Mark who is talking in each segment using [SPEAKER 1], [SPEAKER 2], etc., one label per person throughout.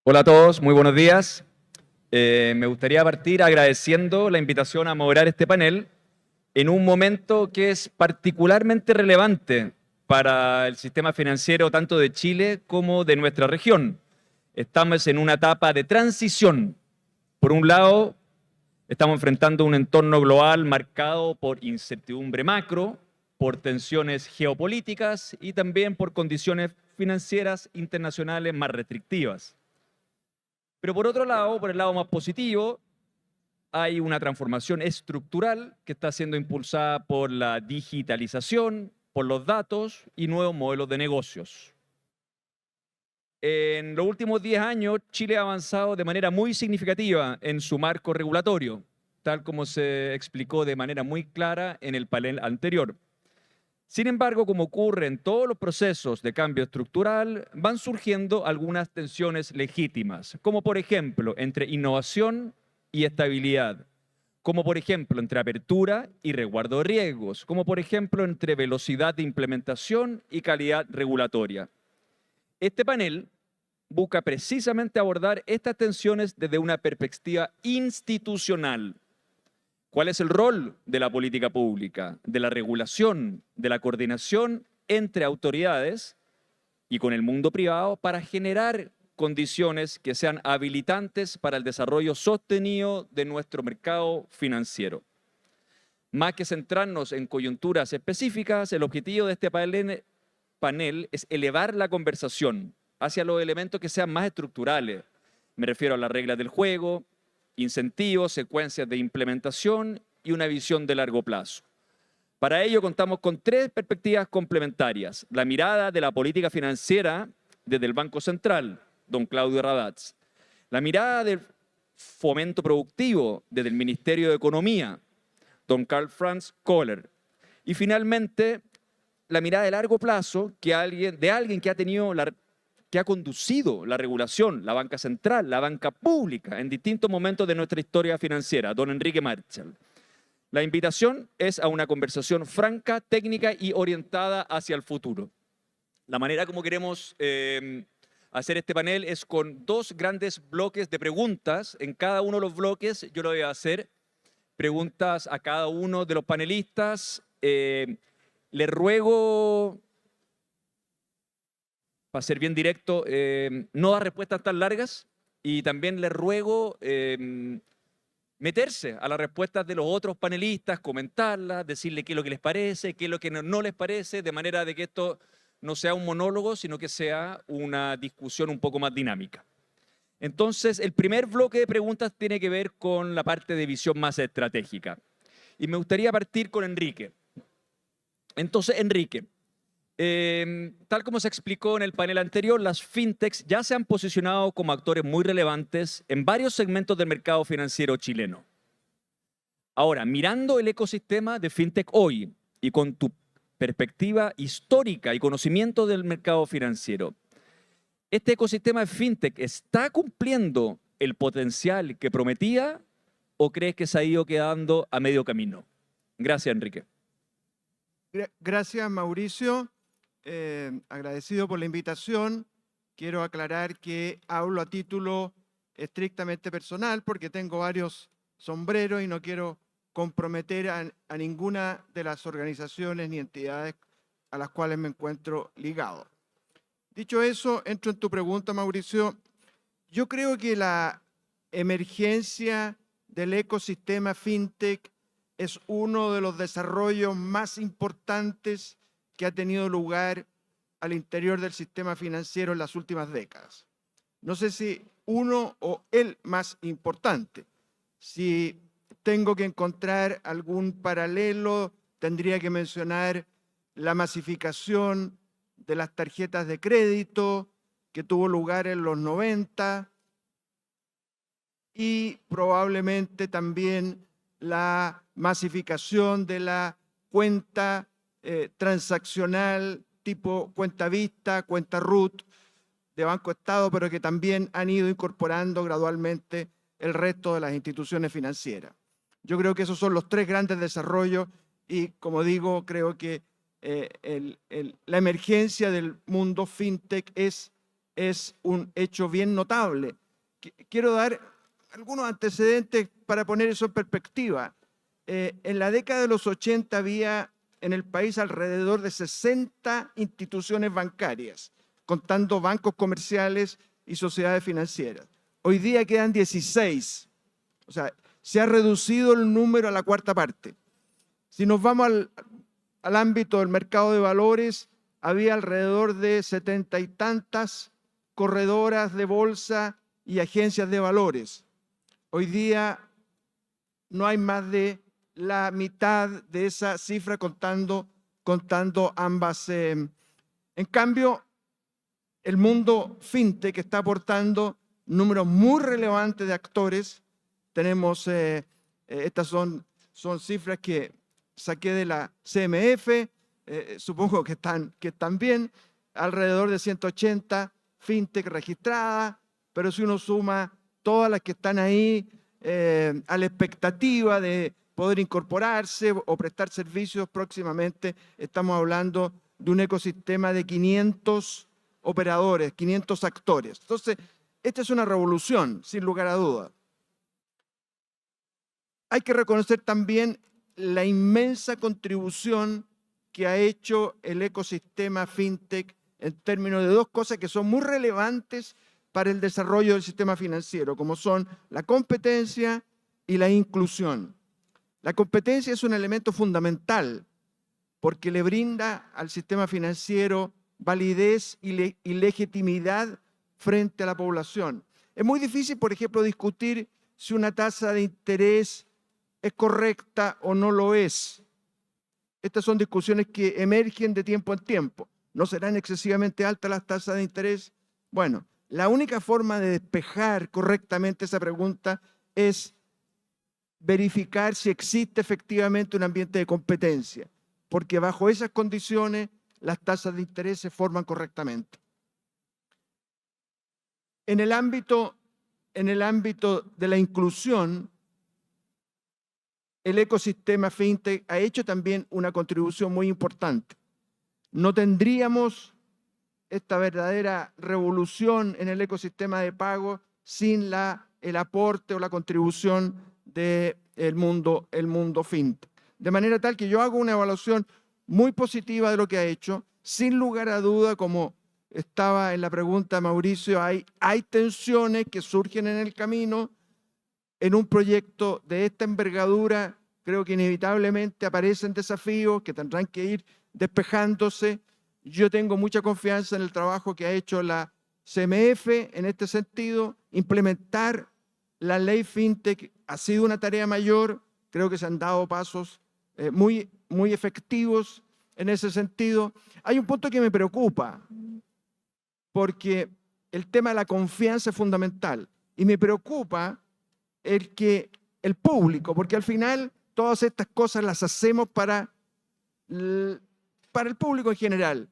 [SPEAKER 1] Hola a todos, muy buenos días. Me gustaría partir agradeciendo la invitación a moderar este panel en un momento que es particularmente relevante para el sistema financiero tanto de Chile como de nuestra región. Estamos en una etapa de transición. Por un lado, estamos enfrentando un entorno global marcado por incertidumbre macro, por tensiones geopolíticas y también por condiciones financieras internacionales más restrictivas. Pero por otro lado, por el lado más positivo, hay una transformación estructural que está siendo impulsada por la digitalización, por los datos y nuevos modelos de negocios. En los últimos 10 años, Chile ha avanzado de manera muy significativa en su marco regulatorio, tal como se explicó de manera muy clara en el panel anterior. Sin embargo, como ocurre en todos los procesos de cambio estructural, van surgiendo algunas tensiones legítimas, como por ejemplo entre innovación y estabilidad, como por ejemplo entre apertura y resguardo de riesgos, como por ejemplo entre velocidad de implementación y calidad regulatoria. Este panel busca precisamente abordar estas tensiones desde una perspectiva institucional. ¿Cuál es el rol de la política pública, de la regulación, de la coordinación entre autoridades y con el mundo privado para generar condiciones que sean habilitantes para el desarrollo sostenido de nuestro mercado financiero? Más que centrarnos en coyunturas específicas, el objetivo de este panel es elevar la conversación hacia los elementos que sean más estructurales. Me refiero a las reglas del juego, incentivos, secuencias de implementación y una visión de largo plazo. Para ello contamos con tres perspectivas complementarias. La mirada de la política financiera desde el Banco Central, don Claudio Radatz. La mirada del fomento productivo desde el Ministerio de Economía, don Karl Franz Kohler. Y finalmente, la mirada de largo plazo de alguien que ha tenido que ha conducido la regulación, la banca central, la banca pública en distintos momentos de nuestra historia financiera, don Enrique Marshall. La invitación es a una conversación franca, técnica y orientada hacia el futuro. La manera como queremos hacer este panel es con dos grandes bloques de preguntas. En cada uno de los bloques yo le voy a hacer preguntas a cada uno de los panelistas. Le ruego, para ser bien directo, no dar respuestas tan largas y también les ruego meterse a las respuestas de los otros panelistas, comentarlas, decirle qué es lo que les parece, qué es lo que no les parece, de manera de que esto no sea un monólogo, sino que sea una discusión un poco más dinámica. Entonces, el primer bloque de preguntas tiene que ver con la parte de visión más estratégica. Y me gustaría partir con Enrique. Entonces, Enrique, tal como se explicó en el panel anterior, las fintechs ya se han posicionado como actores muy relevantes en varios segmentos del mercado financiero chileno. Ahora, mirando el ecosistema de fintech hoy y con tu perspectiva histórica y conocimiento del mercado financiero, ¿este ecosistema de fintech está cumpliendo el potencial que prometía o crees que se ha ido quedando a medio camino? Gracias, Enrique.
[SPEAKER 2] Gracias, Mauricio. Agradecido por la invitación. Quiero aclarar que hablo a título estrictamente personal porque tengo varios sombreros y no quiero comprometer a ninguna de las organizaciones ni entidades a las cuales me encuentro ligado. Dicho eso, entro en tu pregunta, Mauricio. Yo creo que la emergencia del ecosistema fintech es uno de los desarrollos más importantes que ha tenido lugar al interior del sistema financiero en las últimas décadas. No sé si uno o el más importante. Si tengo que encontrar algún paralelo, tendría que mencionar la masificación de las tarjetas de crédito que tuvo lugar en los 90 y probablemente también la masificación de la cuenta transaccional tipo cuenta vista, cuenta RUT de Banco Estado, pero que también han ido incorporando gradualmente el resto de las instituciones financieras. Yo creo que esos son los tres grandes desarrollos y, como digo, creo que la emergencia del mundo fintech es es un hecho bien notable. Quiero dar algunos antecedentes para poner eso en perspectiva. En la década de los 80 había en el país alrededor de 60 instituciones bancarias, contando bancos comerciales y sociedades financieras. Hoy día quedan 16. O sea, se ha reducido el número a la cuarta parte. Si nos vamos al ámbito del mercado de valores, había alrededor de 70 y tantas corredoras de bolsa y agencias de valores. Hoy día no hay más de la mitad de esa cifra contando ambas. En cambio, el mundo fintech está aportando números muy relevantes de actores. Tenemos, estas son cifras que saqué de la CMF, supongo que están bien, alrededor de 180 fintech registradas, pero si uno suma todas las que están ahí a la expectativa de poder incorporarse o prestar servicios próximamente, estamos hablando de un ecosistema de 500 operadores, 500 actores. Entonces, esta es una revolución, sin lugar a dudas. Hay que reconocer también la inmensa contribución que ha hecho el ecosistema fintech en términos de dos cosas que son muy relevantes para el desarrollo del sistema financiero, como son la competencia y la inclusión. La competencia es un elemento fundamental porque le brinda al sistema financiero validez y legitimidad frente a la población. Es muy difícil, por ejemplo, discutir si una tasa de interés es correcta o no lo es. Estas son discusiones que emergen de tiempo en tiempo. ¿No serán excesivamente altas las tasas de interés? Bueno, la única forma de despejar correctamente esa pregunta es verificar si existe efectivamente un ambiente de competencia, porque bajo esas condiciones las tasas de interés se forman correctamente. En el ámbito de la inclusión, el ecosistema fintech ha hecho también una contribución muy importante. No tendríamos esta verdadera revolución en el ecosistema de pago sin el aporte o la contribución del mundo fintech. De manera tal que yo hago una evaluación muy positiva de lo que ha hecho. Sin lugar a duda, como estaba en la pregunta Mauricio, hay tensiones que surgen en el camino. En un proyecto de esta envergadura, creo que inevitablemente aparecen desafíos que tendrán que ir despejándose. Yo tengo mucha confianza en el trabajo que ha hecho la CMF en este sentido. Implementar la ley fintech ha sido una tarea mayor. Creo que se han dado pasos muy efectivos en ese sentido. Hay un punto que me preocupa, porque el tema de la confianza es fundamental. Y me preocupa el público, porque al final todas estas cosas las hacemos para el público en general.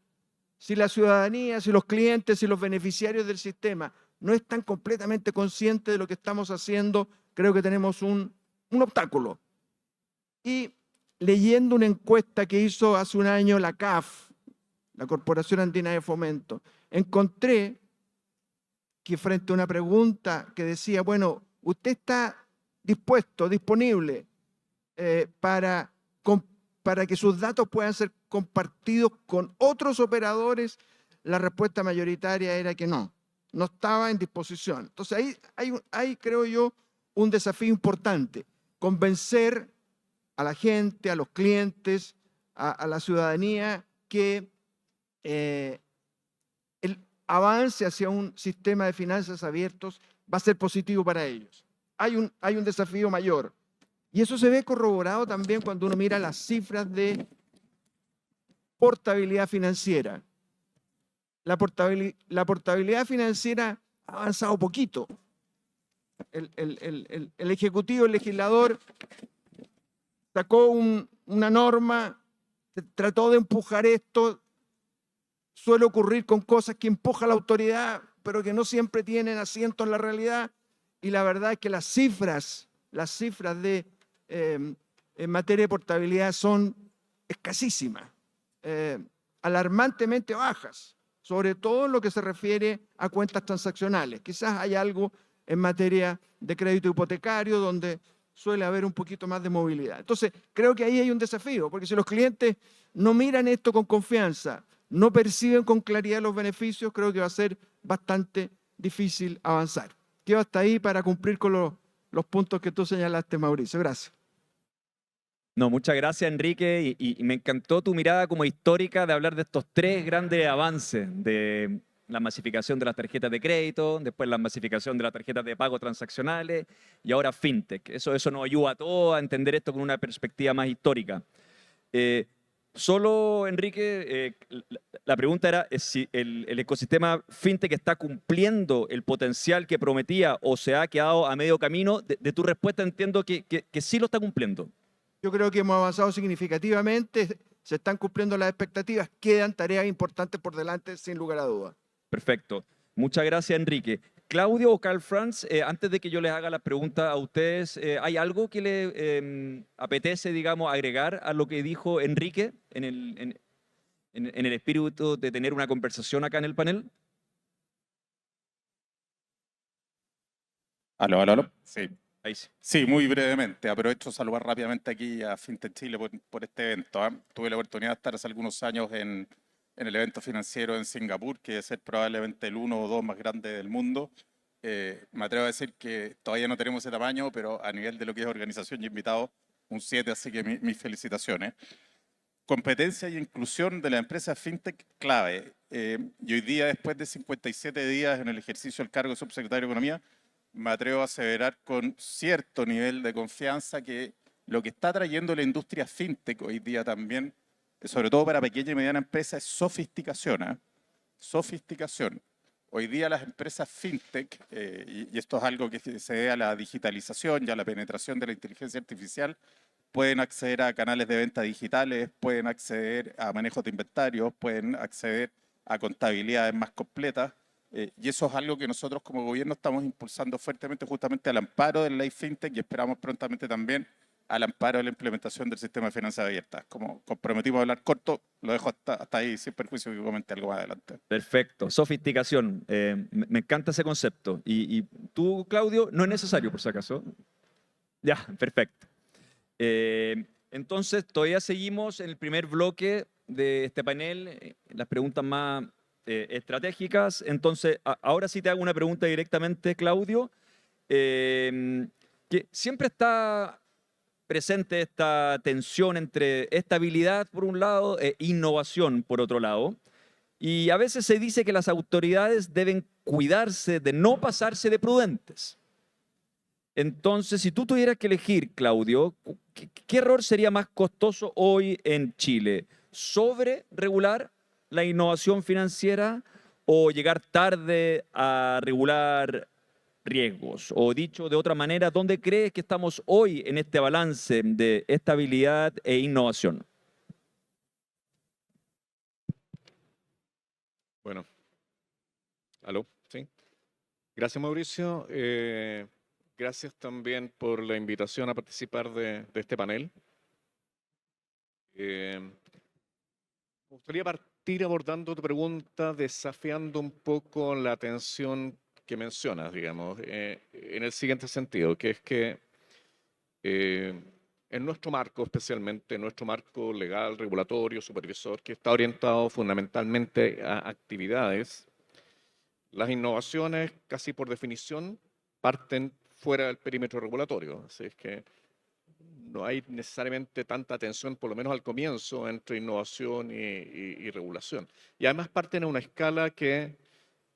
[SPEAKER 2] Si la ciudadanía, si los clientes, si los beneficiarios del sistema no están completamente conscientes de lo que estamos haciendo, creo que tenemos un obstáculo. Y leyendo una encuesta que hizo hace un año la CAF, la Corporación Andina de Fomento, encontré que frente a una pregunta que decía, bueno, ¿usted está disponible para que sus datos puedan ser compartidos con otros operadores? La respuesta mayoritaria era que no estaba en disposición. Entonces ahí creo yo, un desafío importante, convencer a la gente, a los clientes, a la ciudadanía que el avance hacia un sistema de finanzas abiertos va a ser positivo para ellos. Hay un desafío mayor. Y eso se ve corroborado también cuando uno mira las cifras de portabilidad financiera. La portabilidad financiera ha avanzado poquito. El Ejecutivo, el legislador, sacó una norma, trató de empujar esto. Suele ocurrir con cosas que empuja la autoridad, pero que no siempre tienen asiento en la realidad. Y la verdad es que las cifras en materia de portabilidad son escasísimas, alarmantemente bajas. sobre todo en lo que se refiere a cuentas transaccionales. Quizás hay algo en materia de crédito hipotecario donde suele haber un poquito más de movilidad. Entonces, creo que ahí hay un desafío, porque si los clientes no miran esto con confianza, no perciben con claridad los beneficios, creo que va a ser bastante difícil avanzar. Quedo hasta ahí para cumplir con los puntos que tú señalaste, Mauricio. Gracias.
[SPEAKER 1] No, muchas gracias, Enrique, y me encantó tu mirada como histórica de hablar de estos tres grandes avances, de la masificación de las tarjetas de crédito, después la masificación de las tarjetas de pago transaccionales y ahora fintech. Eso nos ayuda a todos a entender esto con una perspectiva más histórica. Solo, Enrique, la pregunta era si el ecosistema fintech está cumpliendo el potencial que prometía o se ha quedado a medio camino. De tu respuesta entiendo que sí lo está cumpliendo.
[SPEAKER 2] Yo creo que hemos avanzado significativamente, se están cumpliendo las expectativas, quedan tareas importantes por delante, sin lugar a dudas.
[SPEAKER 1] Perfecto. Muchas gracias, Enrique. Claudio o Carl Franz, antes de que yo les haga la pregunta a ustedes, ¿hay algo que le apetece, digamos, agregar a lo que dijo Enrique en el espíritu de tener una conversación acá en el panel?
[SPEAKER 3] Aló, aló, aló. Sí.
[SPEAKER 1] Ahí sí.
[SPEAKER 3] Sí, muy brevemente. Aprovecho de saludar rápidamente aquí a FinTech Chile por este evento. Tuve la oportunidad de estar hace algunos años en el evento financiero en Singapur, que es probablemente el uno o dos más grande del mundo. Me atrevo a decir que todavía no tenemos ese tamaño, pero a nivel de lo que es organización y invitado, un 7, así que mis felicitaciones. Competencia y inclusión de la empresa FinTech clave. Y hoy día, después de 57 días en el ejercicio del cargo de subsecretario de Economía, me atrevo a aseverar con cierto nivel de confianza que lo que está trayendo la industria fintech hoy día también, sobre todo para pequeña y mediana empresa, es sofisticación. Sofisticación. Hoy día las empresas fintech, y esto es algo que se debe a la digitalización y a la penetración de la inteligencia artificial, pueden acceder a canales de venta digitales, pueden acceder a manejos de inventarios, pueden acceder a contabilidades más completas. Y eso es algo que nosotros como gobierno estamos impulsando fuertemente justamente al amparo de la ley FinTech y esperamos prontamente también al amparo de la implementación del sistema de finanzas abiertas. Como comprometimos a hablar corto, lo dejo hasta ahí sin perjuicio que comente algo más adelante.
[SPEAKER 1] Perfecto, sofisticación. Me encanta ese concepto. Y tú, Claudio, no es necesario, por si acaso. Ya, perfecto. Entonces, todavía seguimos en el primer bloque de este panel, las preguntas más estratégicas. Entonces, ahora sí te hago una pregunta directamente, Claudio, que siempre está presente esta tensión entre estabilidad por un lado e innovación por otro lado. Y a veces se dice que las autoridades deben cuidarse de no pasarse de prudentes. Entonces, si tú tuvieras que elegir, Claudio, ¿qué error sería más costoso hoy en Chile? ¿Sobre regular la innovación financiera o llegar tarde a regular riesgos? O dicho de otra manera, ¿dónde crees que estamos hoy en este balance de estabilidad e innovación?
[SPEAKER 4] Bueno, aló, sí. Gracias, Mauricio. Gracias también por la invitación a participar de este panel. Me gustaría partir abordando tu pregunta, desafiando un poco la tensión que mencionas, digamos, en el siguiente sentido, que es que en nuestro marco, especialmente en nuestro marco legal, regulatorio, supervisor, que está orientado fundamentalmente a actividades, las innovaciones, casi por definición, parten fuera del perímetro regulatorio. Así es que no hay necesariamente tanta tensión, por lo menos al comienzo, entre innovación y regulación. Y además parten a una escala que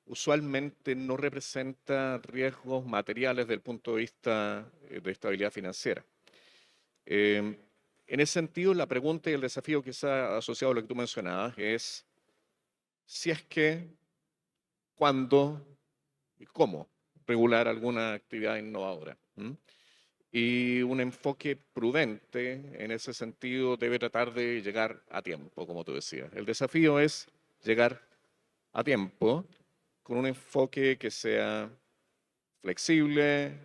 [SPEAKER 4] usualmente no representa riesgos materiales desde el punto de vista de estabilidad financiera. En ese sentido, la pregunta y el desafío que está asociado a lo que tú mencionabas es si es que, cuándo y cómo regular alguna actividad innovadora. Y un enfoque prudente en ese sentido debe tratar de llegar a tiempo, como tú decías. El desafío es llegar a tiempo con un enfoque que sea flexible,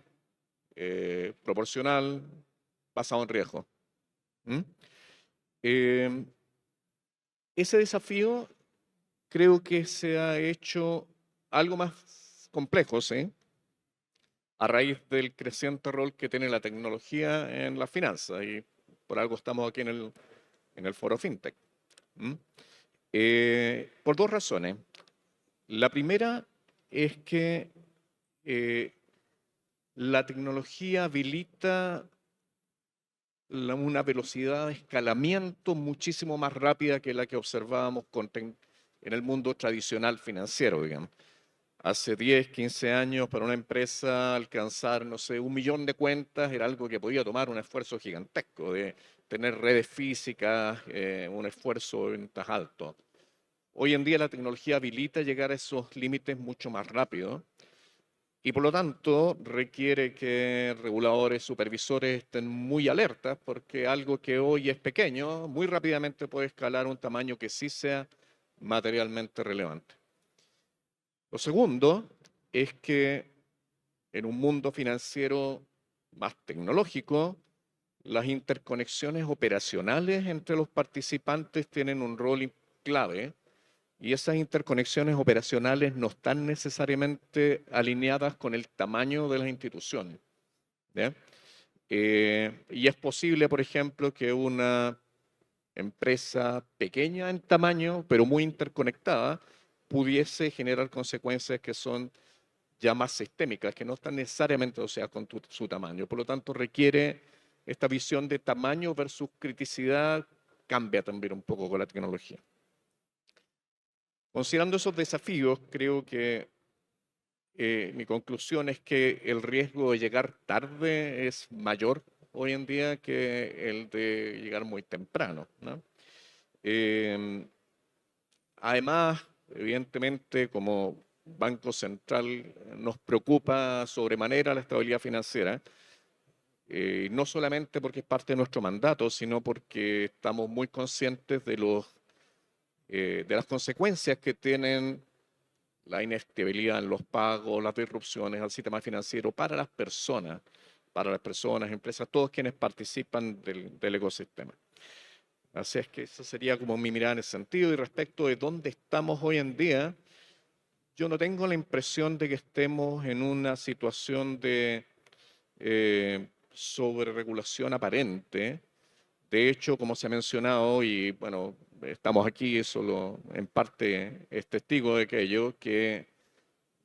[SPEAKER 4] proporcional, basado en riesgo. Ese desafío creo que se ha hecho algo más complejo, ¿sí? A raíz del creciente rol que tiene la tecnología en las finanzas, y por algo estamos aquí en el foro FinTech. ¿Mm? Por dos razones. La primera es que la tecnología habilita una velocidad de escalamiento muchísimo más rápida que la que observábamos en el mundo tradicional financiero, digamos. Hace 10, 15 años para una empresa alcanzar, no sé, 1 millón de cuentas era algo que podía tomar un esfuerzo gigantesco de tener redes físicas, un esfuerzo de ventas alto. Hoy en día la tecnología habilita llegar a esos límites mucho más rápido y por lo tanto requiere que reguladores, supervisores estén muy alertas porque algo que hoy es pequeño muy rápidamente puede escalar a un tamaño que sí sea materialmente relevante. Lo segundo es que en un mundo financiero más tecnológico, las interconexiones operacionales entre los participantes tienen un rol clave y esas interconexiones operacionales no están necesariamente alineadas con el tamaño de las instituciones. ¿Ya? Y es posible, por ejemplo, que una empresa pequeña en tamaño, pero muy interconectada, pudiese generar consecuencias que son ya más sistémicas, que no están necesariamente asociadas con su tamaño. Por lo tanto, requiere esta visión de tamaño versus criticidad, cambia también un poco con la tecnología. Considerando esos desafíos, creo que mi conclusión es que el riesgo de llegar tarde es mayor hoy en día que el de llegar muy temprano, ¿no? Además, evidentemente, como Banco Central nos preocupa sobremanera la estabilidad financiera, no solamente porque es parte de nuestro mandato, sino porque estamos muy conscientes de las consecuencias que tienen la inestabilidad en los pagos, las disrupciones al sistema financiero para las personas, empresas, todos quienes participan del ecosistema. Así es que esa sería como mi mirada en ese sentido. Y respecto de dónde estamos hoy en día, yo no tengo la impresión de que estemos en una situación de sobreregulación aparente. De hecho, como se ha mencionado, y bueno, estamos aquí, solo en parte es testigo de aquello, que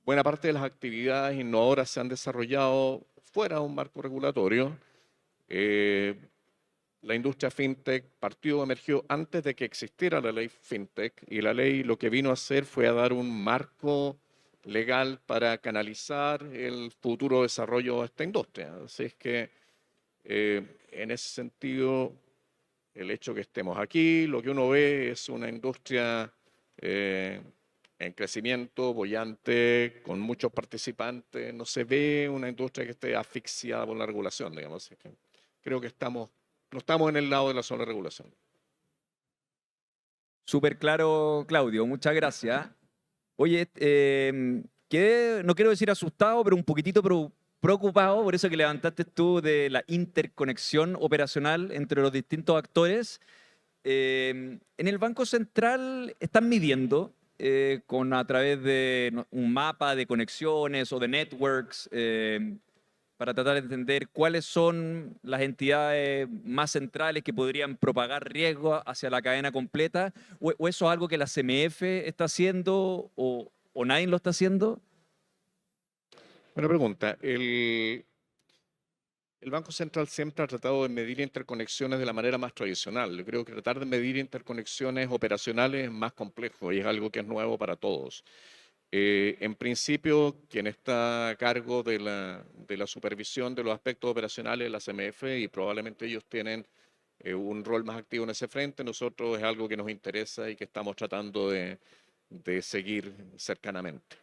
[SPEAKER 4] buena parte de las actividades innovadoras se han desarrollado fuera de un marco regulatorio. La industria fintech partió, emergió antes de que existiera la ley fintech y la ley lo que vino a hacer fue a dar un marco legal para canalizar el futuro desarrollo de esta industria. Así es que en ese sentido, el hecho que estemos aquí, lo que uno ve es una industria en crecimiento, boyante, con muchos participantes. No se ve una industria que esté asfixiada por la regulación, digamos. Así que creo que no estamos en el lado de la sobreregulación.
[SPEAKER 1] Súper claro, Claudio, muchas gracias. Oye, quedé, no quiero decir asustado, pero un poquitito preocupado por eso que levantaste tú de la interconexión operacional entre los distintos actores. En el Banco Central están midiendo a través de un mapa de conexiones o de networks para tratar de entender cuáles son las entidades más centrales que podrían propagar riesgo hacia la cadena completa, o eso es algo que la CMF está haciendo o nadie lo está haciendo.
[SPEAKER 4] Buena pregunta. El Banco Central siempre ha tratado de medir interconexiones de la manera más tradicional. Yo creo que tratar de medir interconexiones operacionales es más complejo y es algo que es nuevo para todos. En principio, quien está a cargo de la supervisión de los aspectos operacionales es la CMF y probablemente ellos tienen un rol más activo en ese frente. Nosotros es algo que nos interesa y que estamos tratando de seguir cercanamente.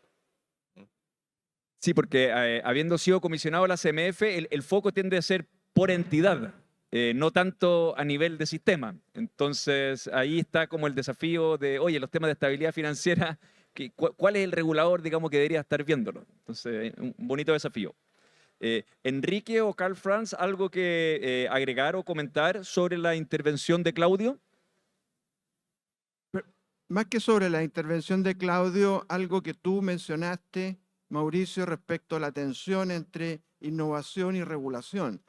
[SPEAKER 1] Sí, porque habiendo sido comisionado la CMF, el foco tiende a ser por entidad, no tanto a nivel de sistema. Entonces, ahí está como el desafío de, oye, los temas de estabilidad financiera, ¿cuál es el regulador, digamos, que debería estar viéndolo? Entonces, un bonito desafío. Enrique o Carl Franz, ¿algo que agregar o comentar sobre la intervención de Claudio?
[SPEAKER 2] más que sobre la intervención de Claudio, algo que tú mencionaste, Mauricio, respecto a la tensión entre innovación y regulación.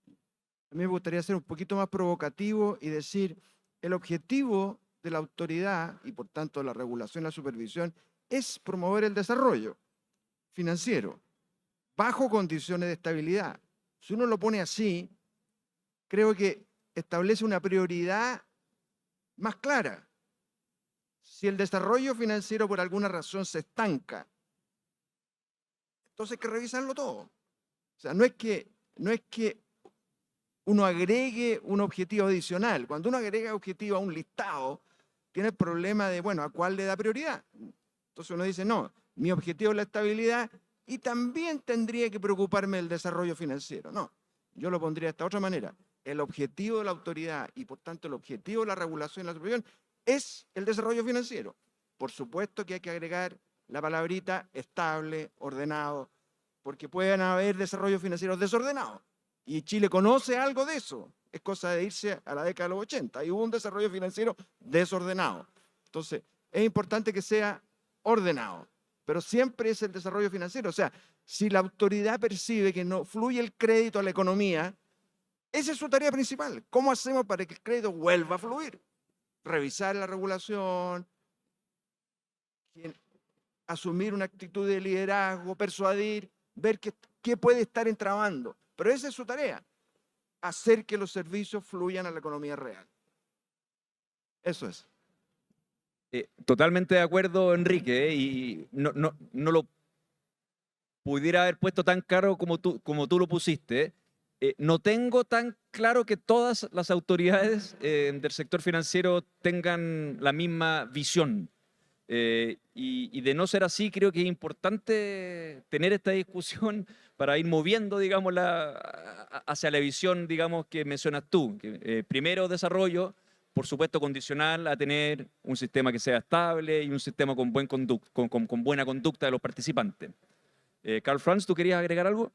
[SPEAKER 2] A mí me gustaría ser un poquito más provocativo y decir, el objetivo de la autoridad y por tanto la regulación y la supervisión es promover el desarrollo financiero bajo condiciones de estabilidad. Si uno lo pone así, creo que establece una prioridad más clara. Si el desarrollo financiero por alguna razón se estanca, entonces hay que revisarlo todo. O sea, no es que uno agregue un objetivo adicional. Cuando uno agrega objetivo a un listado, tiene el problema de, bueno, ¿a cuál le da prioridad? Entonces uno dice, no, mi objetivo es la estabilidad y también tendría que preocuparme del desarrollo financiero. No, yo lo pondría de esta otra manera. El objetivo de la autoridad y por tanto el objetivo de la regulación y la supervisión es el desarrollo financiero. Por supuesto que hay que agregar la palabrita estable, ordenado, porque pueden haber desarrollos financieros desordenados. Y Chile conoce algo de eso. Es cosa de irse a la década de los 80. Y hubo un desarrollo financiero desordenado. Entonces, es importante que sea ordenado. Pero siempre es el desarrollo financiero. O sea, si la autoridad percibe que no fluye el crédito a la economía, esa es su tarea principal. ¿Cómo hacemos para que el crédito vuelva a fluir? Revisar la regulación, asumir una actitud de liderazgo, persuadir, ver qué puede estar entrabando. Pero esa es su tarea, hacer que los servicios fluyan a la economía real. Eso es.
[SPEAKER 1] Totalmente de acuerdo, Enrique, y no lo pudiera haber puesto tan claro como tú lo pusiste. No tengo tan claro que todas las autoridades del sector financiero tengan la misma visión. Y de no ser así, creo que es importante tener esta discusión para ir moviendo, digamos, hacia la visión, digamos, que mencionas tú. Primero, desarrollo, por supuesto, condicional a tener un sistema que sea estable y un sistema con buena conducta de los participantes. Karl Franz, ¿tú querías agregar algo?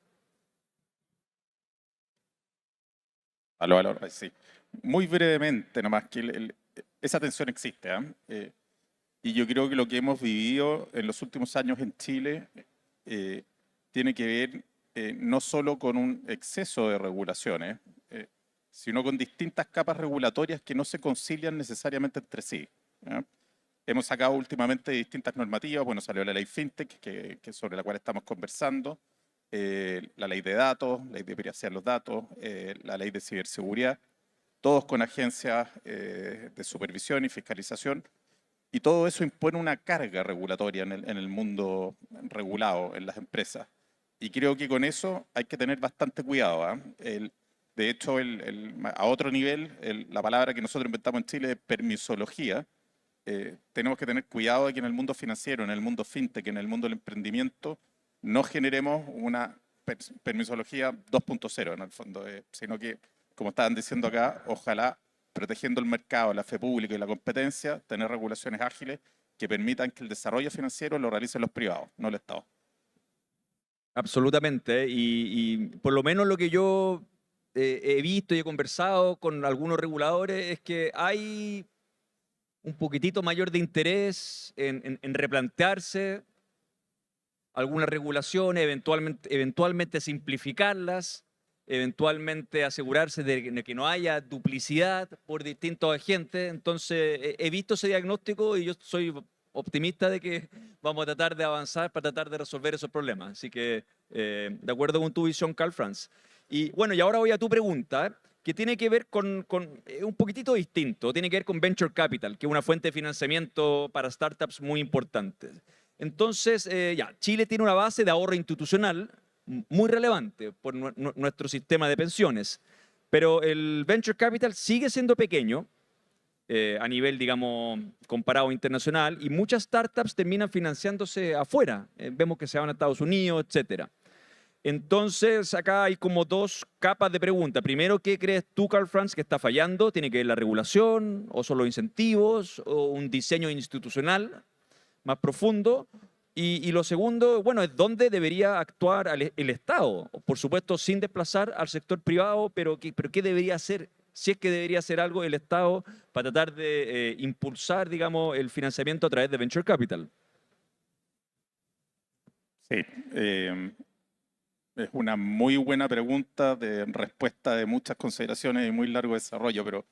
[SPEAKER 3] Aló, sí. Muy brevemente, nomás, que esa tensión existe, ¿eh? Y yo creo que lo que hemos vivido en los últimos años en Chile tiene que ver no solo con un exceso de regulaciones, sino con distintas capas regulatorias que no se concilian necesariamente entre sí, ¿ya? Hemos sacado últimamente distintas normativas. Bueno, salió la ley FinTech, que sobre la cual estamos conversando, la ley de datos, la ley de privacidad de los datos, la ley de ciberseguridad, todos con agencias de supervisión y fiscalización. Y todo eso impone una carga regulatoria en el mundo regulado, en las empresas. Y creo que con eso hay que tener bastante cuidado, ¿eh? De hecho, a otro nivel, la palabra que nosotros inventamos en Chile es permisología. Tenemos que tener cuidado de que en el mundo financiero, en el mundo fintech, en el mundo del emprendimiento, no generemos una permisología 2.0 en el fondo, sino que, como estaban diciendo acá, ojalá, protegiendo el mercado, la fe pública y la competencia, tener regulaciones ágiles que permitan que el desarrollo financiero lo realicen los privados, no el Estado.
[SPEAKER 1] Absolutamente, y por lo menos lo que yo he visto y he conversado con algunos reguladores es que hay un poquitito mayor de interés en replantearse algunas regulaciones, eventualmente simplificarlas, eventualmente asegurarse de que no haya duplicidad por distintos agentes. Entonces, he visto ese diagnóstico y yo soy optimista de que vamos a tratar de avanzar para tratar de resolver esos problemas. Así que, de acuerdo con tu visión, Karl Franz. Y bueno, y ahora voy a tu pregunta, que tiene que ver con un poquitito distinto, tiene que ver con Venture Capital, que es una fuente de financiamiento para startups muy importante. Entonces, Chile tiene una base de ahorro institucional muy relevante por nuestro sistema de pensiones, pero el Venture Capital sigue siendo pequeño a nivel, digamos, comparado internacional, y muchas startups terminan financiándose afuera. Vemos que se van a Estados Unidos, etcétera. Entonces, acá hay como dos capas de pregunta. Primero, ¿qué crees tú, Karl Franz, que está fallando? ¿Tiene que ver la regulación, o son los incentivos, o un diseño institucional más profundo? Y lo segundo, bueno, es dónde debería actuar el Estado. Por supuesto, sin desplazar al sector privado, pero ¿qué debería hacer si es que debería hacer algo el Estado para tratar de impulsar, digamos, el financiamiento a través de Venture Capital.
[SPEAKER 3] Sí, es una muy buena pregunta de respuesta de muchas consideraciones y muy largo desarrollo, pero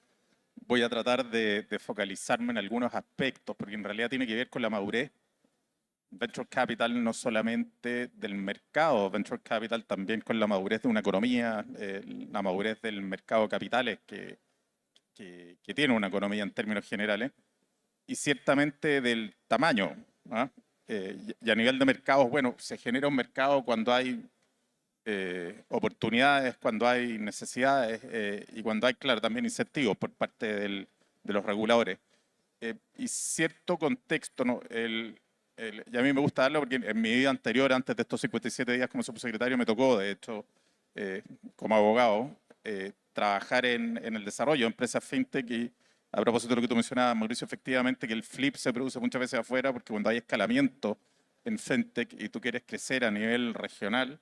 [SPEAKER 3] voy a tratar de focalizarme en algunos aspectos, porque en realidad tiene que ver con la madurez. Venture Capital no solamente del mercado, Venture Capital también con la madurez de una economía, la madurez del mercado de capitales que tiene una economía en términos generales, y ciertamente del tamaño. ¿Ah? Y a nivel de mercados, bueno, se genera un mercado cuando hay oportunidades, cuando hay necesidades y cuando hay, claro, también incentivos por parte de los reguladores. Y cierto contexto, ¿no? Y a mí me gusta darlo porque en mi vida anterior, antes de estos 57 días como subsecretario, me tocó, de hecho, como abogado, trabajar en el desarrollo de empresas fintech y a propósito de lo que tú mencionabas, Mauricio, efectivamente que el flip se produce muchas veces afuera porque cuando hay escalamiento en fintech y tú quieres crecer a nivel regional,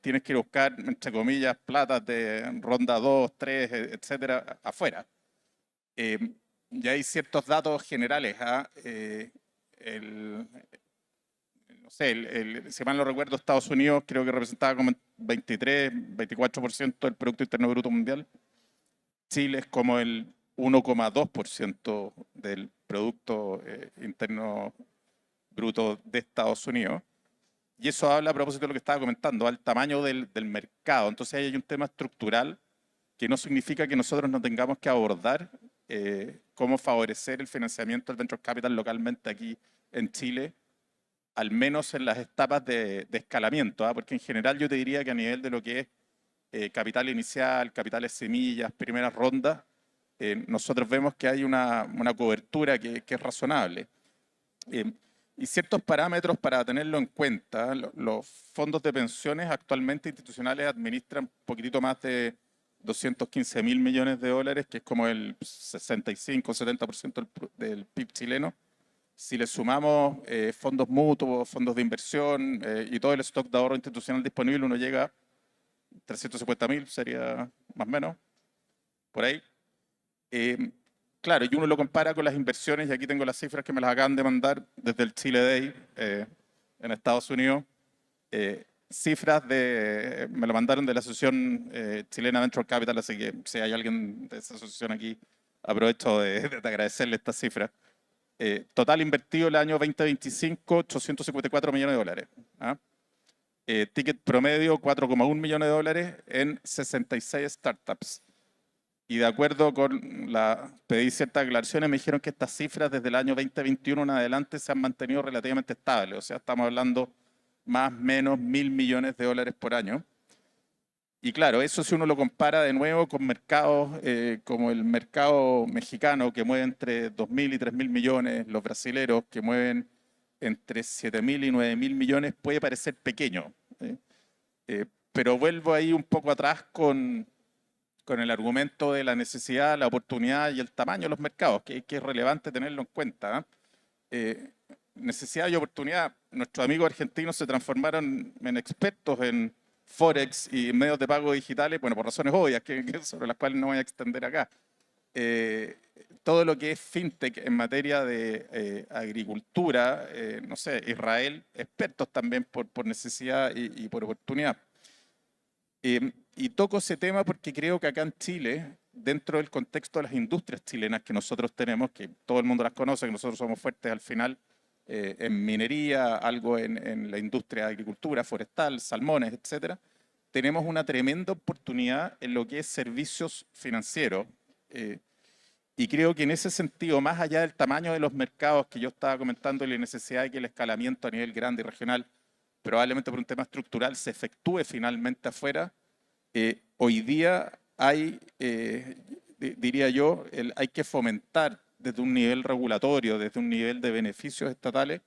[SPEAKER 3] tienes que ir a buscar, entre comillas, platas de ronda 2, 3, etcétera, afuera. Y hay ciertos datos generales. No sé, si mal no recuerdo, Estados Unidos creo que representaba como 23, 24% del Producto Interno Bruto Mundial. Chile es como el 1,2% del Producto Interno Bruto de Estados Unidos. Y eso habla a propósito de lo que estaba comentando, al tamaño del mercado. Entonces ahí hay un tema estructural que no significa que nosotros no tengamos que abordar cómo favorecer el financiamiento del Venture Capital localmente aquí en Chile, al menos en las etapas de escalamiento, porque en general yo te diría que a nivel de lo que es capital inicial, capitales semillas, primeras rondas, nosotros vemos que hay una cobertura que es razonable. Y ciertos parámetros para tenerlo en cuenta. Los fondos de pensiones actualmente institucionales administran un poquitito más de 215.000 millones de dólares, que es como el 65-70% del PIB chileno. Si le sumamos fondos mutuos, fondos de inversión y todo el stock de ahorro institucional disponible, uno llega a 350.000, sería más o menos, por ahí. Claro, y uno lo compara con las inversiones, y aquí tengo las cifras que me las acaban de mandar desde el Chile Day en Estados Unidos. Cifras me lo mandaron de la Asociación Chilena Venture Capital, así que si hay alguien de esa asociación aquí, aprovecho de agradecerle estas cifras. Total invertido el año 2025, 854 millones de dólares. ¿Ah? Ticket promedio, 4,1 millones de dólares en 66 startups. Y de acuerdo con pedí ciertas aclaraciones, me dijeron que estas cifras desde el año 2021 en adelante se han mantenido relativamente estables. O sea, estamos hablando más o menos 1.000 millones de dólares por año. Y claro, eso si uno lo compara de nuevo con mercados como el mercado mexicano, que mueve entre 2.000 y 3.000 millones, los brasileros, que mueven entre 7.000 y 9.000 millones, puede parecer pequeño. Pero vuelvo ahí un poco atrás con el argumento de la necesidad, la oportunidad y el tamaño de los mercados, que es relevante tenerlo en cuenta. Necesidad y oportunidad. Nuestros amigos argentinos se transformaron en expertos en Forex y medios de pago digitales, bueno, por razones obvias, sobre las cuales no voy a extender acá. Todo lo que es fintech en materia de agricultura, no sé, Israel, expertos también por necesidad y por oportunidad. Y toco ese tema porque creo que acá en Chile, dentro del contexto de las industrias chilenas que nosotros tenemos, que todo el mundo las conoce, que nosotros somos fuertes al final en minería, algo en la industria de agricultura, forestal, salmones, etcétera, tenemos una tremenda oportunidad en lo que es servicios financieros. Y creo que en ese sentido, más allá del tamaño de los mercados que yo estaba comentando y la necesidad de que el escalamiento a nivel grande y regional, probablemente por un tema estructural, se efectúe finalmente afuera, hoy día hay, diría yo, hay que fomentar desde un nivel regulatorio, desde un nivel de beneficios estatales,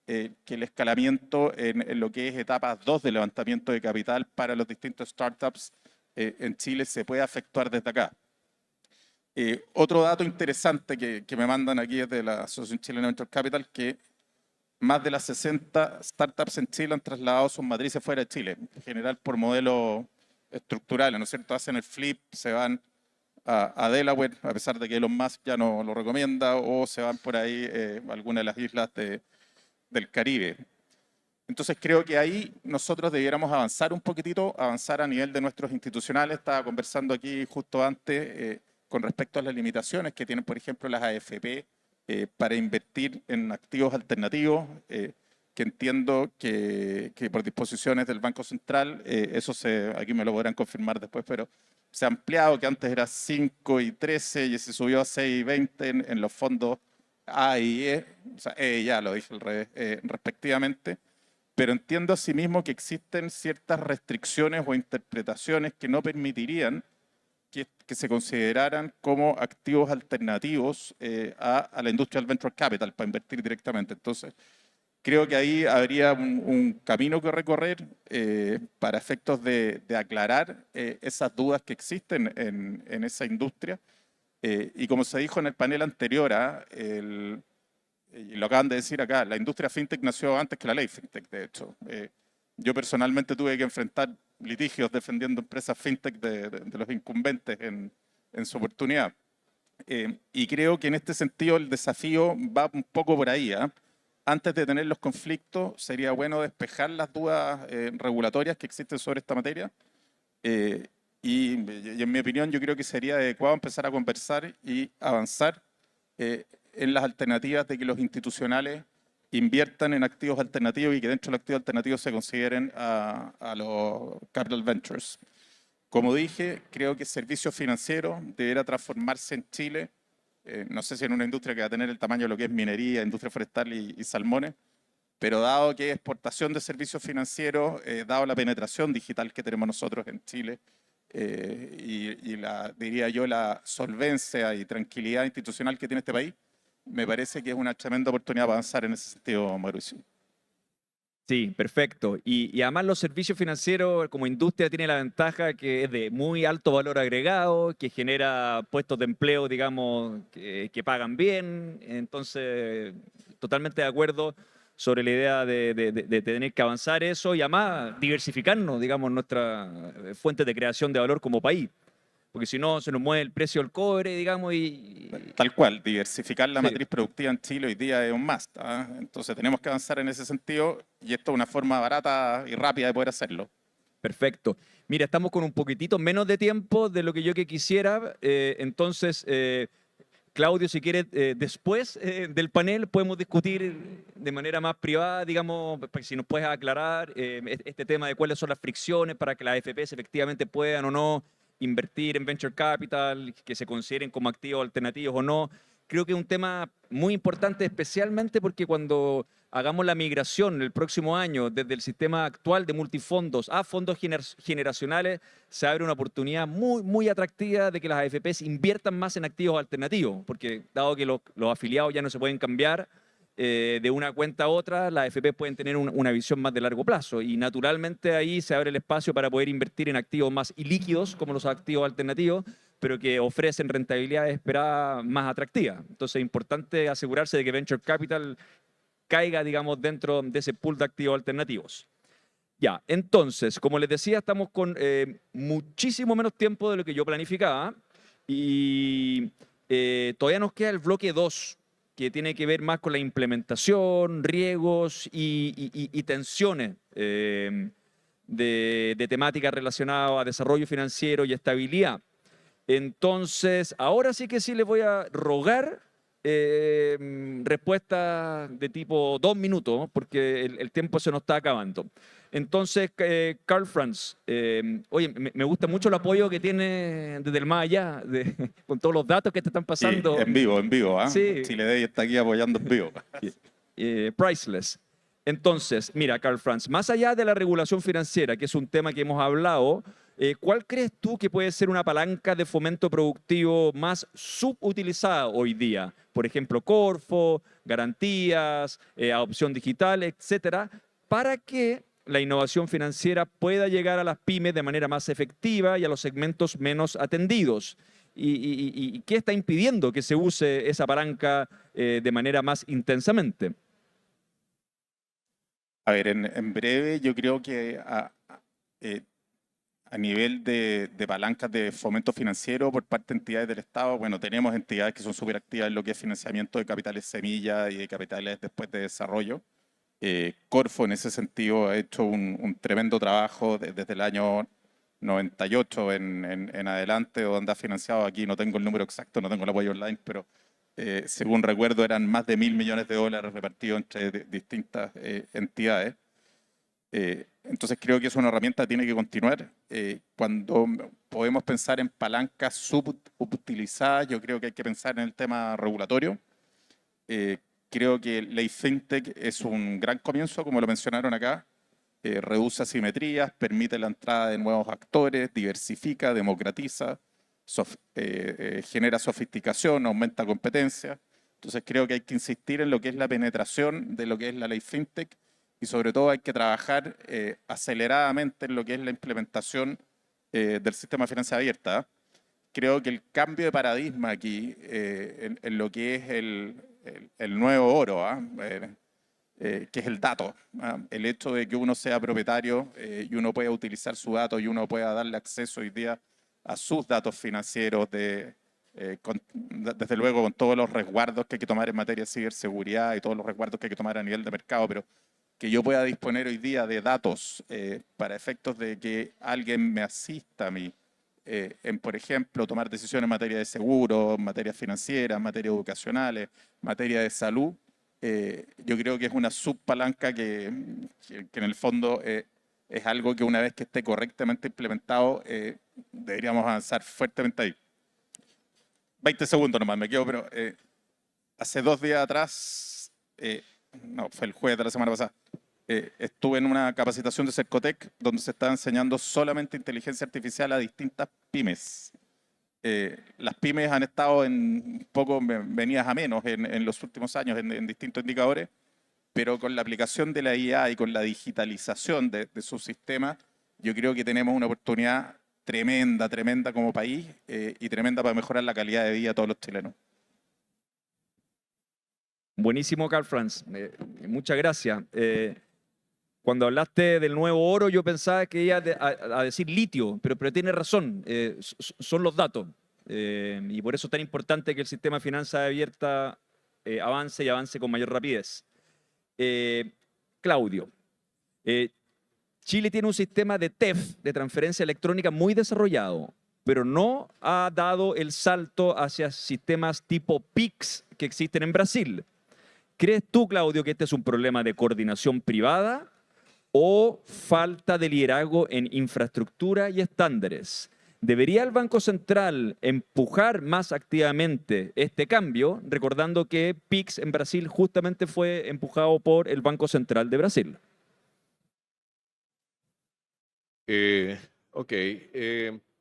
[SPEAKER 3] que el escalamiento en lo que es etapas 2 de levantamiento de capital para los distintos startups en Chile se pueda efectuar desde acá. Otro dato interesante que me mandan aquí desde la Asociación Chilena Venture Capital, que más de las 60 startups en Chile han trasladado sus matrices fuera de Chile, en general por modelos estructurales, ¿no es cierto? Hacen el flip, se van a Delaware, a pesar de que Elon Musk ya no lo recomienda, o se van por ahí a alguna de las islas del Caribe. Entonces creo que ahí nosotros debiéramos avanzar un poquitito, avanzar a nivel de nuestros institucionales. Estaba conversando aquí justo antes con respecto a las limitaciones que tienen, por ejemplo, las AFP para invertir en activos alternativos, que entiendo que por disposiciones del Banco Central, aquí me lo podrán confirmar después, pero se ha ampliado, que antes era 5 y 13 y se subió a 6 y 20 en los fondos A y E, o sea, E ya lo dije al revés, respectivamente. Pero entiendo asimismo que existen ciertas restricciones o interpretaciones que no permitirían que se consideraran como activos alternativos a la industria del venture capital para invertir directamente. Entonces, creo que ahí habría un camino que recorrer para efectos de aclarar esas dudas que existen en esa industria. Y como se dijo en el panel anterior, y lo acaban de decir acá, la industria fintech nació antes que la ley fintech, de hecho. Yo personalmente tuve que enfrentar litigios defendiendo empresas fintech de los incumbentes en su oportunidad. Y creo que en este sentido el desafío va un poco por ahí. Antes de tener los conflictos, sería bueno despejar las dudas regulatorias que existen sobre esta materia. Y en mi opinión, yo creo que sería adecuado empezar a conversar y avanzar en las alternativas de que los institucionales inviertan en activos alternativos y que dentro de los activos alternativos se consideren a los capital ventures. Como dije, creo que servicios financieros deberá transformarse en Chile, no sé si en una industria que va a tener el tamaño de lo que es minería, industria forestal y salmones, pero dado que exportación de servicios financieros, dado la penetración digital que tenemos nosotros en Chile, diría yo, la solvencia y tranquilidad institucional que tiene este país, me parece que es una tremenda oportunidad para avanzar en ese sentido, Mauricio.
[SPEAKER 1] Sí, perfecto. Y además los servicios financieros como industria tiene la ventaja que es de muy alto valor agregado, que genera puestos de empleo, digamos, que pagan bien. Entonces, totalmente de acuerdo sobre la idea de tener que avanzar eso y además diversificarnos, digamos, nuestra fuente de creación de valor como país. Porque si no, se nos mueve el precio del cobre, digamos,
[SPEAKER 3] Tal cual, diversificar la
[SPEAKER 1] Sí.
[SPEAKER 3] matriz productiva en Chile hoy día es un must. Entonces tenemos que avanzar en ese sentido y esto es una forma barata y rápida de poder hacerlo.
[SPEAKER 1] Perfecto. Mira, estamos con un poquitito menos de tiempo de lo que yo quisiera. Entonces, Claudio, si quieres, después del panel podemos discutir de manera más privada, digamos, si nos puedes aclarar este tema de cuáles son las fricciones para que las AFPs efectivamente puedan o no invertir en venture capital, que se consideren como activos alternativos o no. Creo que es un tema muy importante, especialmente porque cuando hagamos la migración el próximo año desde el sistema actual de multifondos a fondos generacionales, se abre una oportunidad muy, muy atractiva de que las AFPs inviertan más en activos alternativos, porque dado que los afiliados ya no se pueden cambiar de una cuenta a otra, las AFP pueden tener una visión más de largo plazo y naturalmente ahí se abre el espacio para poder invertir en activos más ilíquidos como los activos alternativos, pero que ofrecen rentabilidades esperadas más atractivas. Entonces es importante asegurarse de que Venture Capital caiga, digamos, dentro de ese pool de activos alternativos. Ya, entonces, como les decía, estamos con muchísimo menos tiempo de lo que yo planificaba y todavía nos queda el bloque 2, que tiene que ver más con la implementación, riesgos y tensiones de temáticas relacionadas a desarrollo financiero y estabilidad. Entonces, ahora sí que sí les voy a rogar respuesta de tipo 2 minutos, porque el tiempo se nos está acabando. Entonces, Carl Franz, oye, me gusta mucho el apoyo que tiene desde el más allá, con todos los datos que te están pasando.
[SPEAKER 3] Sí, en vivo,
[SPEAKER 1] Sí.
[SPEAKER 3] Chile Day está aquí apoyando en vivo.
[SPEAKER 1] Priceless. Entonces, mira, Carl Franz, más allá de la regulación financiera, que es un tema que hemos hablado, ¿cuál crees tú que puede ser una palanca de fomento productivo más subutilizada hoy día? Por ejemplo, Corfo, garantías, adopción digital, etcétera, para que la innovación financiera pueda llegar a las pymes de manera más efectiva y a los segmentos menos atendidos. ¿Y qué está impidiendo que se use esa palanca de manera más intensamente?
[SPEAKER 3] A ver, en breve yo creo que A nivel de palancas de fomento financiero por parte de entidades del Estado, bueno, tenemos entidades que son súper activas en lo que es financiamiento de capitales semilla y de capitales después de desarrollo. Corfo en ese sentido ha hecho un tremendo trabajo desde el año 98 en adelante, donde ha financiado, aquí no tengo el número exacto, no tengo el apoyo online, pero según recuerdo eran más de $1.000 millones repartidos entre distintas entidades. Entonces creo que es una herramienta que tiene que continuar. Cuando podemos pensar en palancas subutilizadas, yo creo que hay que pensar en el tema regulatorio. Creo que Ley FinTech es un gran comienzo, como lo mencionaron acá. Reduce asimetrías, permite la entrada de nuevos actores, diversifica, democratiza, genera sofisticación, aumenta competencia. Entonces creo que hay que insistir en lo que es la penetración de lo que es la Ley FinTech y sobre todo hay que trabajar aceleradamente en lo que es la implementación del sistema de finanzas abierta. Creo que el cambio de paradigma aquí en lo que es el nuevo oro, que es el dato, el hecho de que uno sea propietario y uno pueda utilizar su dato y uno pueda darle acceso hoy día a sus datos financieros, desde luego con todos los resguardos que hay que tomar en materia de ciberseguridad y todos los resguardos que hay que tomar a nivel de mercado, pero que yo pueda disponer hoy día de datos para efectos de que alguien me asista a mí en, por ejemplo, tomar decisiones en materia de seguro, en materia financiera, en materia educacionales, en materia de salud, yo creo que es una subpalanca que en el fondo es algo que una vez que esté correctamente implementado, deberíamos avanzar fuertemente ahí. 20 segundos nomás, me quedo, pero hace 2 días atrás, no, fue el jueves de la semana pasada, estuve en una capacitación de Cercotec donde se estaba enseñando solamente inteligencia artificial a distintas pymes. Las pymes han estado un poco venidas a menos en los últimos años en distintos indicadores, pero con la aplicación de la IA y con la digitalización de sus sistemas, yo creo que tenemos una oportunidad tremenda como país y tremenda para mejorar la calidad de vida de todos los chilenos.
[SPEAKER 1] Buenísimo, Carl Franz. Muchas gracias. Cuando hablaste del nuevo oro, yo pensaba que iba a decir litio, pero tiene razón, son los datos. Y por eso es tan importante que el sistema de finanzas abierta avance y avance con mayor rapidez. Claudio, Chile tiene un sistema de TEF, de transferencia electrónica, muy desarrollado, pero no ha dado el salto hacia sistemas tipo PIX que existen en Brasil. ¿Crees tú, Claudio, que este es un problema de coordinación privada o falta de liderazgo en infraestructura y estándares? ¿Debería el Banco Central empujar más activamente este cambio, recordando que PIX en Brasil justamente fue empujado por el Banco Central de Brasil?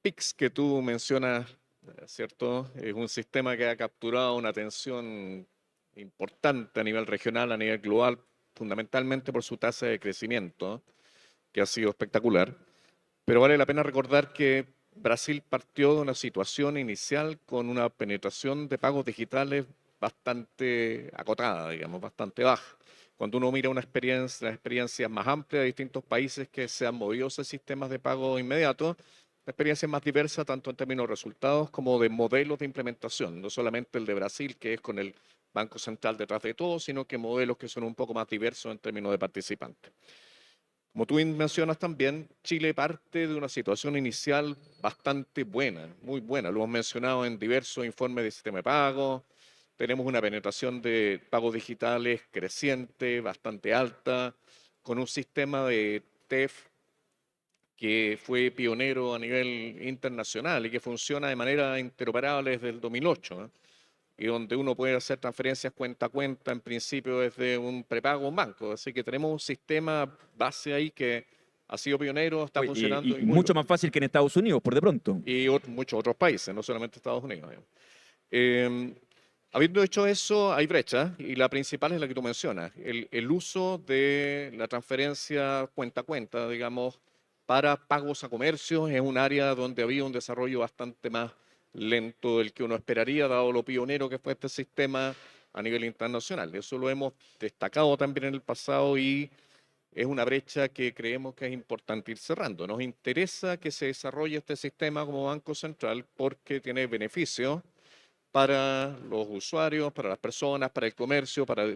[SPEAKER 4] PIX que tú mencionas, ¿cierto? Es un sistema que ha capturado una atención importante a nivel regional, a nivel global, fundamentalmente por su tasa de crecimiento, que ha sido espectacular. Pero vale la pena recordar que Brasil partió de una situación inicial con una penetración de pagos digitales bastante acotada, digamos, bastante baja. Cuando uno mira las experiencias más amplias de distintos países que se han movido a sistemas de pago inmediato, la experiencia es más diversa tanto en términos de resultados como de modelos de implementación, no solamente el de Brasil, que es con el Banco Central detrás de todo, sino que modelos que son un poco más diversos en términos de participantes. Como tú mencionas también, Chile parte de una situación inicial bastante buena, muy buena. Lo hemos mencionado en diversos informes de sistema de pago. Tenemos una penetración de pagos digitales creciente, bastante alta, con un sistema de TEF que fue pionero a nivel internacional y que funciona de manera interoperable desde el 2008, y donde uno puede hacer transferencias cuenta a cuenta, en principio desde un prepago a un banco. Así que tenemos un sistema base ahí que ha sido pionero, está funcionando.
[SPEAKER 1] Y mucho más fácil que en Estados Unidos, por de pronto.
[SPEAKER 4] Y muchos otros países, no solamente Estados Unidos. Habiendo hecho eso, hay brechas, y la principal es la que tú mencionas, el uso de la transferencia cuenta a cuenta, digamos, para pagos a comercios es un área donde había un desarrollo bastante más lento del que uno esperaría, dado lo pionero que fue este sistema a nivel internacional. Eso lo hemos destacado también en el pasado y es una brecha que creemos que es importante ir cerrando. Nos interesa que se desarrolle este sistema como Banco Central porque tiene beneficios para los usuarios, para las personas, para el comercio, para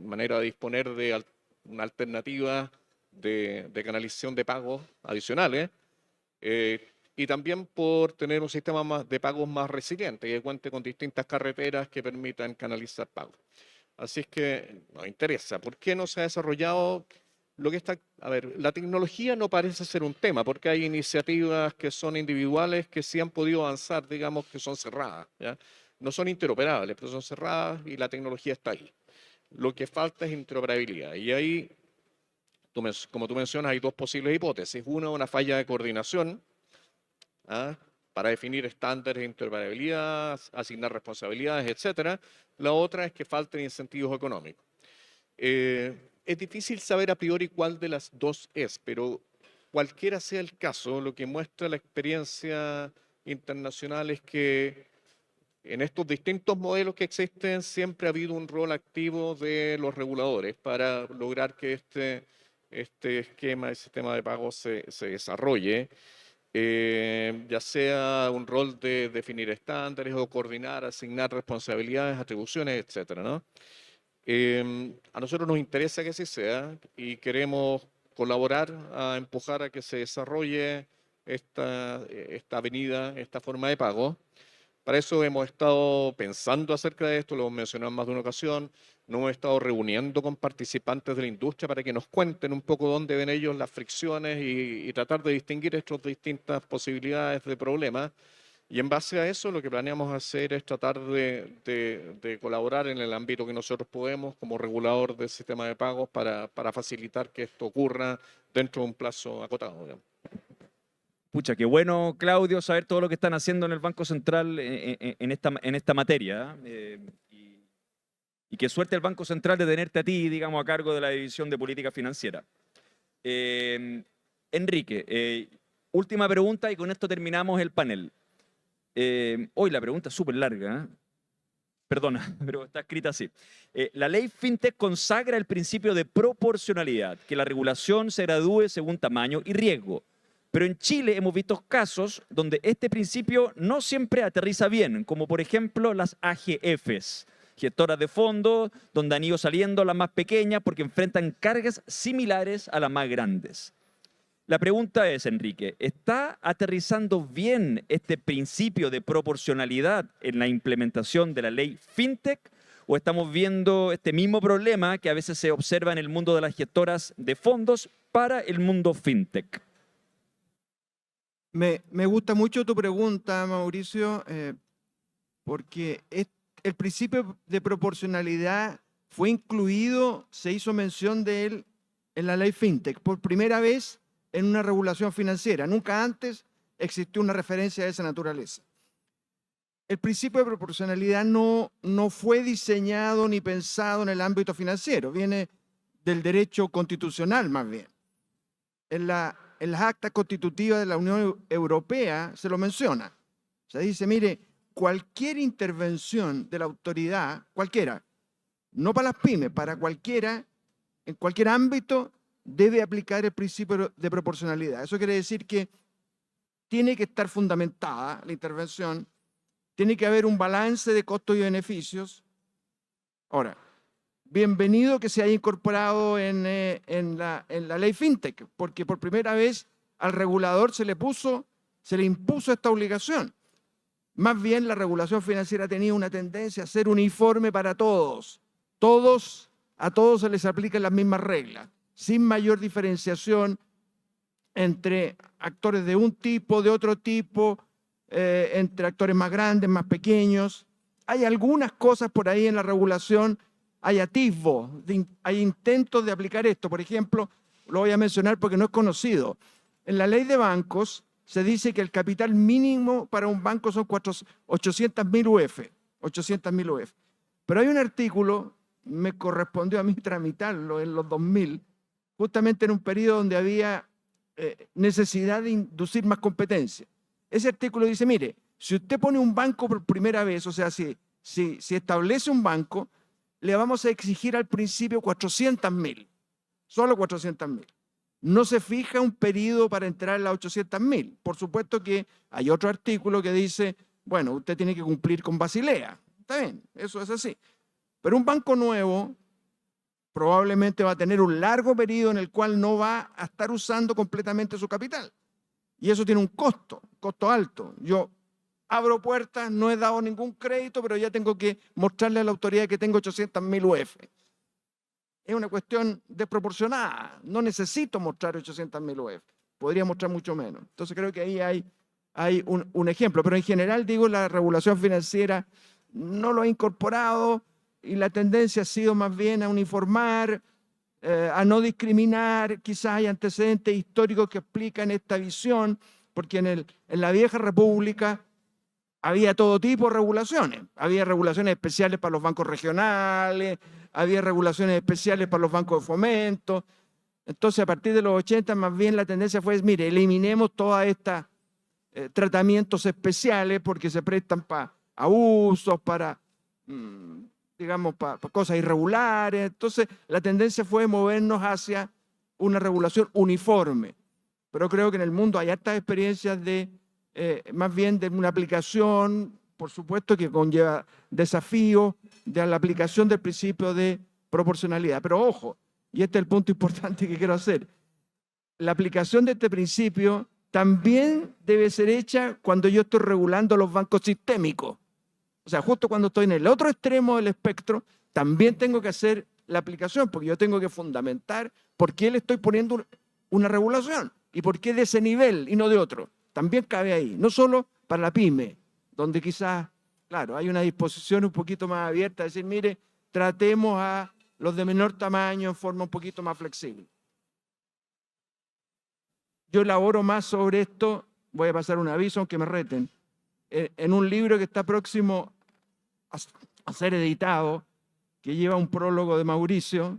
[SPEAKER 4] manera de disponer de una alternativa de canalización de pagos adicionales, y también por tener un sistema de pagos más resiliente que cuente con distintas carreteras que permitan canalizar pagos. Así es que nos interesa. ¿Por qué no se ha desarrollado lo que está? A ver, la tecnología no parece ser un tema porque hay iniciativas que son individuales que sí han podido avanzar, digamos que son cerradas, ¿ya? No son interoperables, pero son cerradas y la tecnología está ahí. Lo que falta es interoperabilidad. Y ahí, como tú mencionas, hay dos posibles hipótesis. Una falla de coordinación, ¿ah?, para definir estándares de interoperabilidad, asignar responsabilidades, etc. La otra es que falten incentivos económicos. Es difícil saber a priori cuál de las dos es, pero cualquiera sea el caso, lo que muestra la experiencia internacional es que en estos distintos modelos que existen siempre ha habido un rol activo de los reguladores para lograr que este esquema, el sistema de pagos se desarrolle. Ya sea un rol de definir estándares o coordinar, asignar responsabilidades, atribuciones, etcétera, ¿no? A nosotros nos interesa que así sea y queremos colaborar a empujar a que se desarrolle esta avenida, esta forma de pago. Para eso hemos estado pensando acerca de esto, lo hemos mencionado en más de una ocasión, nos hemos estado reuniendo con participantes de la industria para que nos cuenten un poco dónde ven ellos las fricciones y tratar de distinguir estas distintas posibilidades de problemas. Y en base a eso lo que planeamos hacer es tratar de colaborar en el ámbito que nosotros podemos como regulador del sistema de pagos para facilitar que esto ocurra dentro de un plazo acotado, digamos.
[SPEAKER 1] Pucha, qué bueno, Claudio, saber todo lo que están haciendo en el Banco Central en esta materia. Y qué suerte el Banco Central de tenerte a ti, digamos, a cargo de la División de Política Financiera. Enrique, última pregunta y con esto terminamos el panel. Hoy la pregunta es súper larga, ¿eh? Perdona, pero está escrita así. La ley FinTech consagra el principio de proporcionalidad, que la regulación se gradúe según tamaño y riesgo. Pero en Chile hemos visto casos donde este principio no siempre aterriza bien, como por ejemplo las AGFs, gestoras de fondos, donde han ido saliendo las más pequeñas porque enfrentan cargas similares a las más grandes. La pregunta es, Enrique, ¿está aterrizando bien este principio de proporcionalidad en la implementación de la ley FinTech? ¿O estamos viendo este mismo problema que a veces se observa en el mundo de las gestoras de fondos para el mundo FinTech?
[SPEAKER 2] Me gusta mucho tu pregunta, Mauricio, porque el principio de proporcionalidad fue incluido, se hizo mención de él en la ley FinTech por primera vez en una regulación financiera. Nunca antes existió una referencia de esa naturaleza. El principio de proporcionalidad no fue diseñado ni pensado en el ámbito financiero, viene del derecho constitucional más bien. En las actas constitutivas de la Unión Europea se lo menciona. Se dice, mire, cualquier intervención de la autoridad, cualquiera, no para las pymes, para cualquiera, en cualquier ámbito, debe aplicar el principio de proporcionalidad. Eso quiere decir que tiene que estar fundamentada la intervención, tiene que haber un balance de costos y beneficios. Ahora, bienvenido que se haya incorporado en la ley FinTech, porque por primera vez al regulador se le impuso esta obligación. Más bien la regulación financiera tenía una tendencia a ser uniforme para todos. A todos se les aplican las mismas reglas, sin mayor diferenciación entre actores de un tipo, de otro tipo, entre actores más grandes, más pequeños. Hay algunas cosas por ahí en la regulación, hay atisbos, hay intentos de aplicar esto. Por ejemplo, lo voy a mencionar porque no es conocido. En la ley de bancos se dice que el capital mínimo para un banco son 800.000 UF. 800.000 UF. Pero hay un artículo, me correspondió a mí tramitarlo en los 2000, justamente en un periodo donde había necesidad de inducir más competencia. Ese artículo dice, mire, si usted pone un banco por primera vez, o sea, si establece un banco, le vamos a exigir al principio 400.000. solo 400.000. No se fija un periodo para entrar a las 800.000. Por supuesto que hay otro artículo que dice, bueno, usted tiene que cumplir con Basilea. Está bien, eso es así. Pero un banco nuevo probablemente va a tener un largo periodo en el cual no va a estar usando completamente su capital. Y eso tiene un costo alto. Yo abro puertas, no he dado ningún crédito, pero ya tengo que mostrarle a la autoridad que tengo 800.000 UF. Es una cuestión desproporcionada. No necesito mostrar 800.000 UF. Podría mostrar mucho menos. Entonces creo que ahí hay un ejemplo. Pero en general, digo, la regulación financiera no lo ha incorporado y la tendencia ha sido más bien a uniformar, a no discriminar. Quizás hay antecedentes históricos que explican esta visión, porque en la vieja república había todo tipo de regulaciones. Había regulaciones especiales para los bancos regionales, había regulaciones especiales para los bancos de fomento. Entonces, a partir de los 80, más bien la tendencia fue, mire, eliminemos todos estos tratamientos especiales porque se prestan para abusos, para, digamos, para cosas irregulares. Entonces, la tendencia fue movernos hacia una regulación uniforme. Pero creo que en el mundo hay hartas experiencias de, más bien de una aplicación, por supuesto que conlleva desafíos de la aplicación del principio de proporcionalidad. Pero ojo, y este es el punto importante que quiero hacer, la aplicación de este principio también debe ser hecha cuando yo estoy regulando los bancos sistémicos. O sea, justo cuando estoy en el otro extremo del espectro, también tengo que hacer la aplicación, porque yo tengo que fundamentar por qué le estoy poniendo una regulación y por qué de ese nivel y no de otro. También cabe ahí, no solo para la pyme, donde quizás, claro, hay una disposición un poquito más abierta, decir, mire, tratemos a los de menor tamaño en forma un poquito más flexible. Yo elaboro más sobre esto, voy a pasar un aviso aunque me reten, en un libro que está próximo a ser editado, que lleva un prólogo de Mauricio,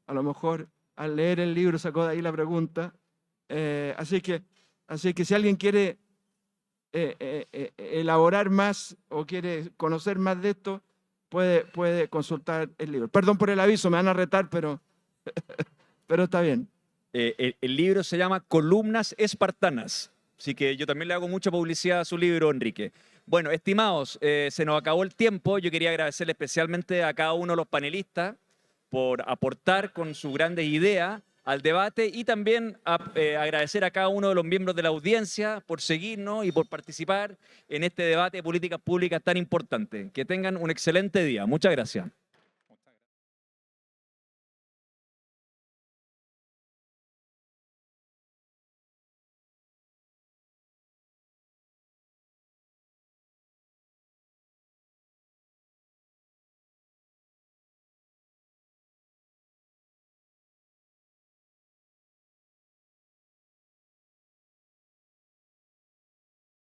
[SPEAKER 2] a lo mejor al leer el libro sacó de ahí la pregunta, así que si alguien quiere elaborar más o quiere conocer más de esto, puede consultar el libro. Perdón por el aviso, me van a retar, pero está bien.
[SPEAKER 1] El libro se llama Columnas Espartanas, así que yo también le hago mucha publicidad a su libro, Enrique. Bueno, estimados, se nos acabó el tiempo. Yo quería agradecerle especialmente a cada uno de los panelistas por aportar con sus grandes ideas al debate y también agradecer a cada uno de los miembros de la audiencia por seguirnos y por participar en este debate de políticas públicas tan importante. Que tengan un excelente día. Muchas gracias.